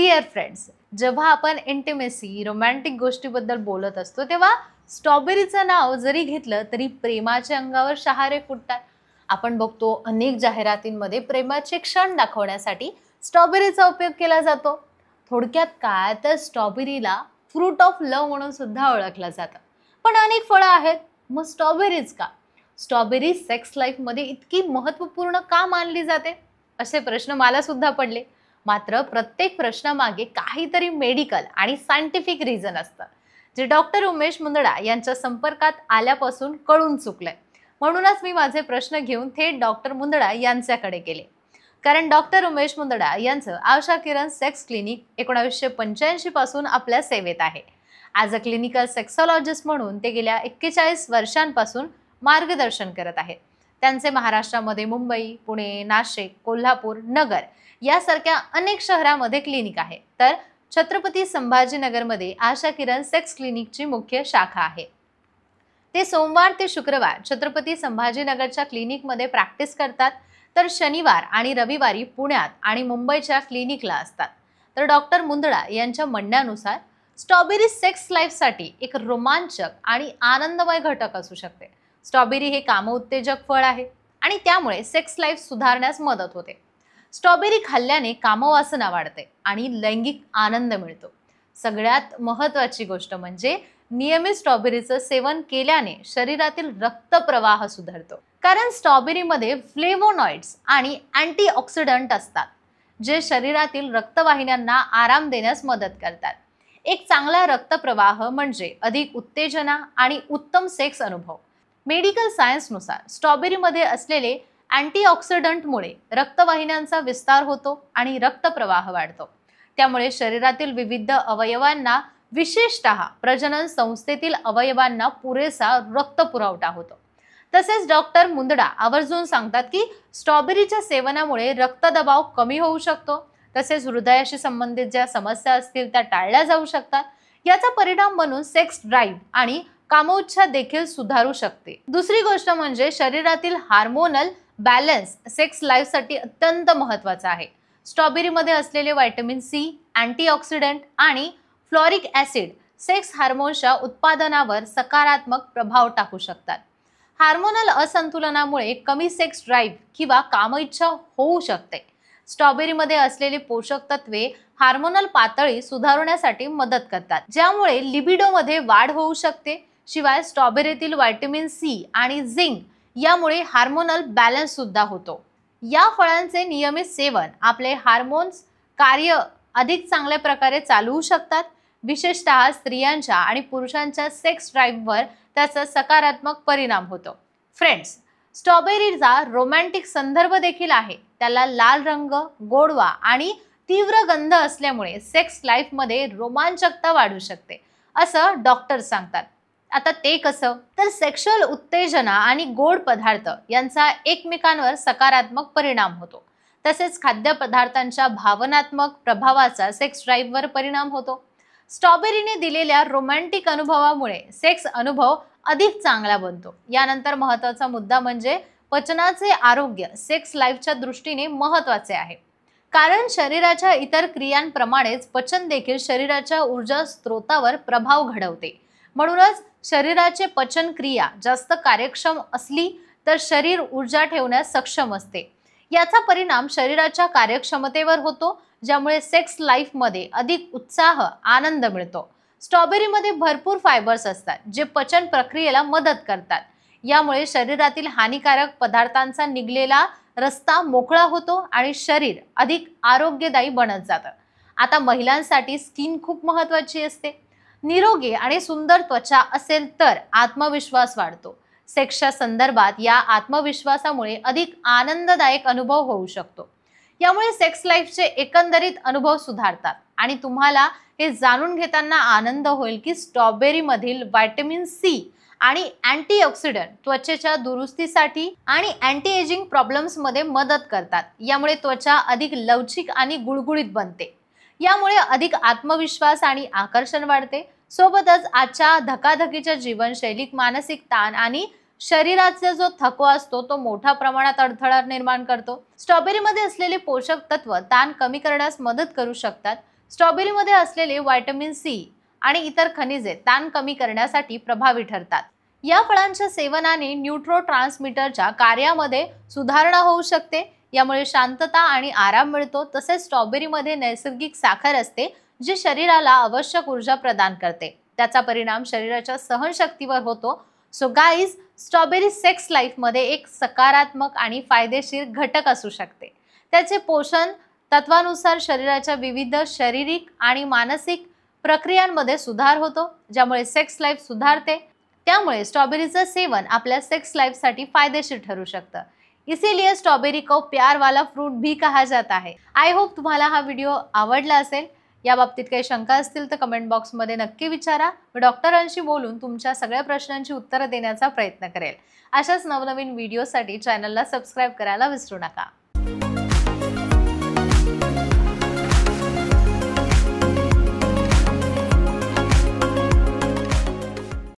Dear friends, जेव्हा आपण intimacy romantic गोष्टीबद्दल बोलत असतो तेव्हा स्ट्रॉबेरीचं नाव जरी घेतलं तरी प्रेमाच्या अंगावर शहारे फुटतात. आपण बघतो अनेक जाहिरातींमध्ये प्रेमाचे क्षण दाखवण्यासाठी स्ट्रॉबेरीचा उपयोग केला जातो. थोडक्यात काय तर स्ट्रॉबेरीला फ्रूट ऑफ लव्ह म्हणून सुद्धा ओळखलं जातं. पण अनेक फळं आहेत, मग स्ट्रॉबेरीज का? स्ट्रॉबेरी सेक्स लाईफमध्ये इतकी महत्त्वपूर्ण का मानली जाते? असे प्रश्न मला सुद्धा पडले. मात्र प्रत्येक प्रश्नामागे काहीतरी मेडिकल आणि सायंटिफिक रिझन असतं, जे डॉक्टर उमेश मुंदडा यांच्या संपर्कात आल्यापासून कळून चुकलंय. म्हणूनच मी माझे प्रश्न घेऊन थेट डॉक्टर मुंदडा यांच्याकडे गेले. कारण डॉक्टर उमेश मुंदडा यांचं आशा किरण सेक्स क्लिनिक 1985 पासून आपल्या सेवेत आहे. ॲज अ क्लिनिकल सेक्सॉलॉजिस्ट म्हणून ते गेल्या 41 वर्षांपासून मार्गदर्शन करत आहेत. त्यांचे महाराष्ट्रामध्ये मुंबई, पुणे, नाशिक, कोल्हापूर, नगर यासारख्या अनेक शहरांमध्ये क्लिनिक आहे. तर छत्रपती संभाजीनगरमध्ये आशा किरण सेक्स क्लिनिकची मुख्य शाखा आहे. ते सोमवार ते शुक्रवार छत्रपती संभाजीनगरच्या क्लिनिकमध्ये प्रॅक्टिस करतात, तर शनिवार आणि रविवारी पुण्यात आणि मुंबईच्या क्लिनिकला असतात. तर डॉक्टर मुंदडा यांच्या म्हणण्यानुसार स्ट्रॉबेरी सेक्स लाईफसाठी एक रोमांचक आणि आनंदमय घटक असू शकते. स्ट्रॉबेरी हे कामोत्तेजक फळ आहे आणि त्यामुळे सेक्स लाईफ सुधारण्यास मदत होते. स्ट्रॉबेरी खाल्ल्याने कामवासना वाढते आणि लैंगिक आनंद मिळतो. सगळ्यात महत्त्वाची गोष्ट म्हणजे नियमित स्ट्रॉबेरीचं सेवन केल्याने शरीरातील रक्तप्रवाह सुधारतो. कारण स्ट्रॉबेरीमध्ये फ्लेवोनॉइड्स आणि अँटीऑक्सिडंट असतात, जे शरीरातील रक्तवाहिन्यांना आराम देण्यास मदत करतात. एक चांगला रक्तप्रवाह म्हणजे अधिक उत्तेजना आणि उत्तम सेक्स अनुभव. मेडिकल सायन्सनुसार स्ट्रॉबेरीमध्ये असलेले अँटीऑक्सिडंटमुळे रक्तवाहिन्यांचा विस्तार होतो आणि रक्तप्रवाह वाढतो. त्यामुळे शरीरातील विविध अवयवांना, विशेषतः प्रजनन संस्थेतील अवयवांना पुरेसा रक्तपुरवठा होतो. तसेच डॉक्टर मुंदडा आवर्जून सांगतात की स्ट्रॉबेरीच्या सेवनामुळे रक्तदबाव कमी होऊ शकतो. तसेच हृदयाशी संबंधित ज्या समस्या असतील त्या टाळल्या जाऊ शकतात. याचा परिणाम म्हणून सेक्स ड्राईव्ह आणि कामोच्छा देखील सुधारू शकते. दुसरी गोष्ट म्हणजे शरीरातील हार्मोनल बॅलन्स सेक्स लाईफसाठी अत्यंत महत्त्वाचा आहे. स्ट्रॉबेरीमध्ये असलेले व्हिटॅमिन सी, अँटीऑक्सिडंट आणि फ्लोरिक ॲसिड सेक्स हार्मोन्सच्या उत्पादनावर सकारात्मक प्रभाव टाकू शकतात. हार्मोनल असंतुलनामुळे कमी सेक्स ड्राईव्ह किंवा कामइच्छा होऊ शकते. स्ट्रॉबेरीमध्ये असलेली पोषक तत्वे हार्मोनल पातळी सुधारण्यासाठी मदत करतात, ज्यामुळे लिबिडोमध्ये वाढ होऊ शकते. शिवाय स्ट्रॉबेरीतील व्हिटॅमिन सी आणि झिंक यामुळे हार्मोनल बॅलन्स सुद्धा होतो. या फळांचे नियमित सेवन आपले हार्मोन्स कार्य अधिक चांगल्या प्रकारे चालवू शकतात. विशेषतः स्त्रियांच्या आणि पुरुषांच्या सेक्स ड्राईव्हवर त्याचा सकारात्मक परिणाम होतो. फ्रेंड्स, स्ट्रॉबेरीचा रोमॅन्टिक संदर्भ देखील आहे. त्याला लाल रंग, गोडवा आणि तीव्र गंध असल्यामुळे सेक्स लाईफमध्ये रोमांचकता वाढू शकते, असं डॉक्टर सांगतात. आता ते कसं? तर सेक्शुअल उत्तेजना आणि गोड पदार्थ यांचा एकमेकांवर सकारात्मक परिणाम होतो. तसेच खाद्यपदार्थांच्या भावनात्मक प्रभावाचा सेक्स ड्राईव्हवर परिणाम होतो. स्ट्रॉबेरीने दिलेल्या रोमॅन्टिक अनुभवामुळे सेक्स अनुभव अधिक चांगला बनतो. यानंतर महत्त्वाचा मुद्दा म्हणजे पचनाचे आरोग्य सेक्स लाईफच्या दृष्टीने महत्त्वाचे आहे. कारण शरीराच्या इतर क्रियांप्रमाणेच पचन देखील शरीराच्या ऊर्जा स्त्रोतावर प्रभाव घडवते. म्हणूनच शरीराचे पचन क्रिया जास्त कार्यक्षम असली तर शरीर ऊर्जा ठेवण्यास सक्षम असते. याचा परिणाम शरीराच्या कार्यक्षमतेवर होतो, ज्यामुळे सेक्स लाईफमध्ये अधिक उत्साह, आनंद मिळतो. स्ट्रॉबेरीमध्ये भरपूर फायबर्स असतात, जे पचन प्रक्रियेला मदत करतात. यामुळे शरीरातील हानिकारक पदार्थांचा निघलेला रस्ता मोकळा होतो आणि शरीर अधिक आरोग्यदायी बनत जातं. आता महिलांसाठी स्किन खूप महत्त्वाची असते. निरोगी आणि सुंदर त्वचा असेल तर आत्मविश्वास वाढतो. सेक्सच्या संदर्भात या आत्मविश्वासामुळे अधिक आनंददायक अनुभव होऊ शकतो. यामुळे सेक्स लाईफचे एकंदरीत अनुभव सुधारतात आणि तुम्हाला हे जाणून घेताना आनंद होईल की स्ट्रॉबेरीमधील व्हिटॅमिन सी आणि अँटीऑक्सिडंट त्वचेच्या दुरुस्तीसाठी आणि अँटी एजिंग प्रॉब्लेम्समध्ये मदत करतात. यामुळे त्वचा अधिक लवचिक आणि गुळगुळीत बनते. यामुळे अधिक आत्मविश्वास आणि आकर्षण वाढते. सोबतच आजच्या धकाधकीच्या जीवनशैलीत मानसिक ताण आणि शरीराचा जो थकवा असतो तो मोठ्या प्रमाणात अडथळा निर्माण करतो. स्ट्रॉबेरीमध्ये असलेले पोषक तत्व ताण कमी करण्यास मदत करू शकतात. स्ट्रॉबेरीमध्ये असलेले व्हिटॅमिन सी आणि इतर खनिजे ताण कमी करण्यासाठी प्रभावी ठरतात. या फळांच्या सेवनाने न्यूरोट्रान्समीटरच्या कार्यामध्ये सुधारणा होऊ शकते. यामुळे शांतता आणि आराम मिळतो. तसेच स्ट्रॉबेरीमध्ये नैसर्गिक साखर असते जी शरीराला आवश्यक ऊर्जा प्रदान करते. त्याचा परिणाम शरीराच्या सहनशक्तीवर होतो. सो गाईज, स्ट्रॉबेरी सेक्स लाईफमध्ये एक सकारात्मक आणि फायदेशीर घटक असू शकते. त्याचे पोषण तत्वानुसार शरीराच्या विविध शारीरिक आणि मानसिक प्रक्रियांमध्ये सुधार होतो, ज्यामुळे सेक्स लाईफ सुधारते. त्यामुळे स्ट्रॉबेरीचं सेवन आपल्या सेक्स लाईफसाठी फायदेशीर ठरू शकतं. इसीलिए स्ट्रॉबेरी को प्यार वाला फ्रूट भी कहा जाता है. आय होप तुम्हाला हा व्हिडिओ आवडला असेल. या बाबतीत काही शंका असतील तर कमेंट बॉक्समध्ये नक्की विचारा. मी डॉक्टरांशी बोलून तुमच्या सगळ्या प्रश्नांची उत्तरं देण्याचा प्रयत्न करेल. अशाच नवनवीन व्हिडिओसाठी चॅनलला सबस्क्राईब करायला विसरू नका.